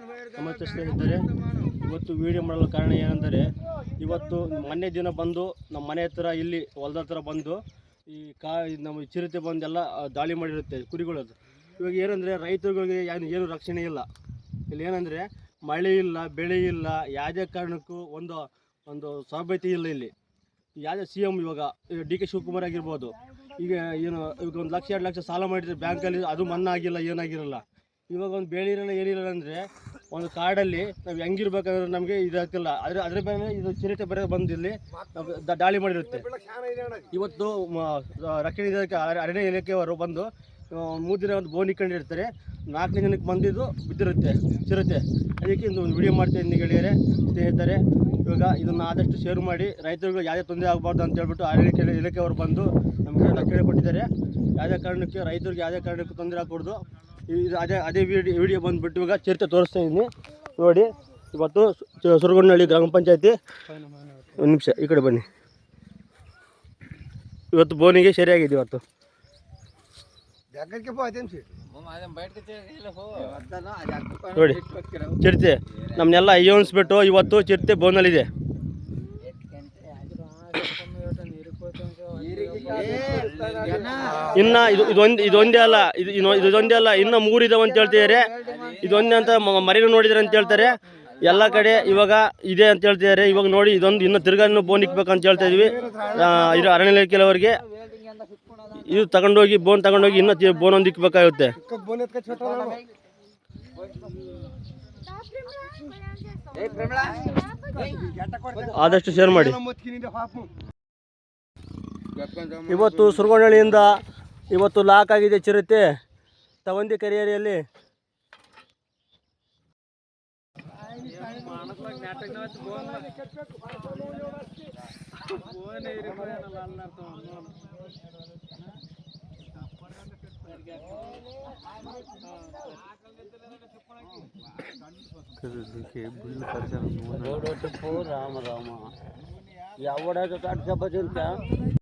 ನಮಸ್ತೆ ಸ್ನೇಹಿತರೆ, ಇವತ್ತು ವಿಡಿಯೋ ಮಾಡಲು ಕಾರಣ ಏನೆಂದರೆ, ಇವತ್ತು ಮೊನ್ನೆ ದಿನ ಬಂದು ನಮ್ಮ ಮನೆ ಹತ್ರ ಇಲ್ಲಿ ಹೊಲದ ಹತ್ರ ಬಂದು ಈ ನಮ್ಮ ಚಿರತೆ ಬಂದೆಲ್ಲ ದಾಳಿ ಮಾಡಿರುತ್ತೆ ಕುರಿಗಳದ್ದು. ಇವಾಗ ಏನಂದರೆ ರೈತರುಗಳಿಗೆ ಏನು ರಕ್ಷಣೆ ಇಲ್ಲ. ಇಲ್ಲಿ ಏನಂದರೆ ಮಳೆ ಇಲ್ಲ, ಬೆಳೆ ಇಲ್ಲ, ಯಾವುದೇ ಕಾರಣಕ್ಕೂ ಒಂದು ಸಾಬೀತಿ ಇಲ್ಲ. ಇಲ್ಲಿ ಯಾವುದೇ CM ಇವಾಗ DK ಶಿವಕುಮಾರ್ ಆಗಿರ್ಬೋದು, ಈಗ ಇವಾಗ 1 ಲಕ್ಷ 2 ಲಕ್ಷ ಸಾಲ ಮಾಡಿದರೆ ಬ್ಯಾಂಕಲ್ಲಿ ಅದು ಮನ್ನಾ ಆಗಿಲ್ಲ, ಏನಾಗಿರಲ್ಲ. ಇವಾಗ ಒಂದು ಬೆಳೆ ಇರಲ್ಲ, ಏನಿರಲ್ಲ ಅಂದರೆ ಒಂದು ಕಾಡಲ್ಲಿ ನಾವು ಹೆಂಗಿರ್ಬೇಕಂದ್ರೆ ನಮಗೆ ಇದಾಗ್ತಿಲ್ಲ. ಅದ್ರ ಮೇಲೆ ಇದು ಚಿರತೆ ಬರೋ ಬಂದು ಇಲ್ಲಿ ದಾಳಿ ಮಾಡಿರುತ್ತೆ. ಇವತ್ತು ರಕ್ಷಣೆ ಇಲಾಖೆ ಅರಣ್ಯ ಇಲಾಖೆಯವರು ಬಂದು 3 ದಿನ ಒಂದು ಬೋನ್ ಇಟ್ಕೊಂಡಿರ್ತಾರೆ. 4ನೇ ದಿನಕ್ಕೆ ಬಂದಿದ್ದು ಬಿದ್ದಿರುತ್ತೆ ಚಿರತೆ. ಅದಕ್ಕೆ ಒಂದು ವಿಡಿಯೋ ಮಾಡ್ತೀನಿ ಗೆಳೆಯರೆ, ಸ್ನೇಹಿತರೆ. ಇವಾಗ ಇದನ್ನು ಆದಷ್ಟು ಶೇರ್ ಮಾಡಿ, ರೈತರುಗಳು ಯಾವುದೇ ತೊಂದರೆ ಆಗಬಾರ್ದು ಅಂತ ಹೇಳ್ಬಿಟ್ಟು ಅರಣ್ಯ ಇಲಾಖೆಯವರು ಬಂದು ನಮಗೆ ರಕ್ಷಣೆ ಕೊಟ್ಟಿದ್ದಾರೆ. ಯಾವುದೇ ಕಾರಣಕ್ಕೆ ರೈತರಿಗೆ ಯಾವುದೇ ಕಾರಣಕ್ಕೂ ತೊಂದರೆ ಆಗಕೂಡ್ದು. ಇದು ಅದೇ ವಿಡಿಯೋ ಬಂದುಬಿಟ್ಟು ಇವಾಗ ಚಿರತೆ ತೋರಿಸ್ತಾ ಇದ್ದೀನಿ ನೋಡಿ. ಇವತ್ತು ಸುರಗೊಂಡನಹಳ್ಳಿ ಗ್ರಾಮ ಪಂಚಾಯತಿ, ಒಂದು ನಿಮಿಷ ಈ ಕಡೆ ಬನ್ನಿ. ಇವತ್ತು ಬೋನಿಗೆ ಸರಿಯಾಗಿದೆ. ಇವತ್ತು ನೋಡಿ ಚಿರತೆ ನಮ್ಮನ್ನೆಲ್ಲ ಅಯ್ಯೋನ್ಸ್ಬಿಟ್ಟು ಇವತ್ತು ಚಿರತೆ ಬೋನಲ್ಲಿದೆ. ಇನ್ನು ಇದೊಂದೇ ಅಲ್ಲ, ಇದೊಂದೇ ಅಲ್ಲ, ಇನ್ನು 3 ಇದಾವೆ ಅಂತ ಹೇಳ್ತಿದ್ದಾರೆ. ಇದೊಂದೇ ಅಂತ ಮರಿನ ನೋಡಿದ್ರೆ ಅಂತ ಹೇಳ್ತಾರೆ ಎಲ್ಲ ಕಡೆ. ಇವಾಗ ಇದೆ ಅಂತ ಹೇಳ್ತಿದ್ದಾರೆ. ಇವಾಗ ನೋಡಿ, ಇದೊಂದು ಇನ್ನು ತಿರ್ಗಾ ಬೋನ್ ಇಕ್ಬೇಕಂತ ಹೇಳ್ತಾ ಇದೀವಿ. ಇದು ಅರಣ್ಯ ಇಲಾಖೆಯವರಿಗೆ ಇದು ತಗೊಂಡೋಗಿ ಇನ್ನೂ ಬೋನ್ ಒಂದು ಇಕ್ಬೇಕಾಗುತ್ತೆ. ಆದಷ್ಟು ಶೇರ್ ಮಾಡಿ. ಇವತ್ತು ಸುರಗೊಂಡನಹಳ್ಳಿಯಿಂದ ಇವತ್ತು ಲಾಕ್ ಆಗಿದೆ ಚಿರತೆ ತವಂದಿ ಕೆರೆಯಲ್ಲಿ. राम राम या